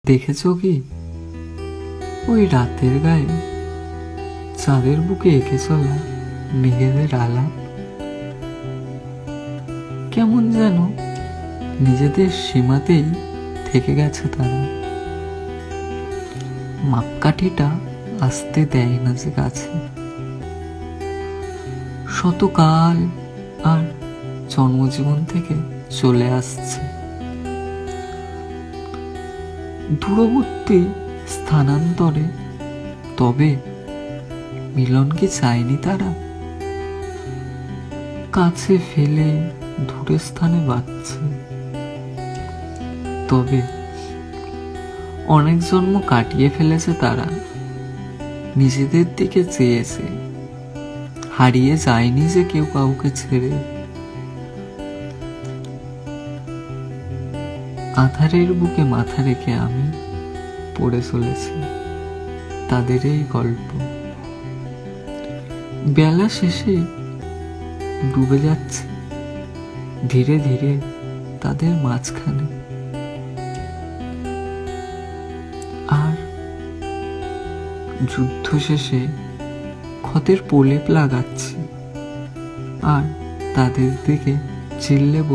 দেখেছো কি ওই রাতের গায়ে চাঁদের বুকে এঁকে চলা মেঘেদের আলাপ? কেমন যেন নিজেদের সীমাতেই থেকে গেছে তারা। মাপকাঠিটা আসতে দেয় না যে কাছে। শতকাল আর জন্মজীবন থেকে চলে আসছে দূরবর্তী স্থানান্তরে। তবে মিলন কি চায়নি তারা? কাছে ফেলে দূরে স্থানে বাঁচছে। তবে অনেক জন্ম কাটিয়ে ফেলেছে তারা, নিজেদের দিকে চেয়েছে। হারিয়ে যায়নি যে কেউ কাউকে ছেড়ে। আধারের বুকে মাথা রেখে আমি পড়ে চলেছি তাদের এই গল্প। বেলা শেষে ডুবে যাচ্ছে ধীরে ধীরে তাদের মাঝখানে। আর যুদ্ধ শেষে ক্ষতের প্রলেপ লাগাচ্ছে আর তাদের দিকে চিল্লে বলছে,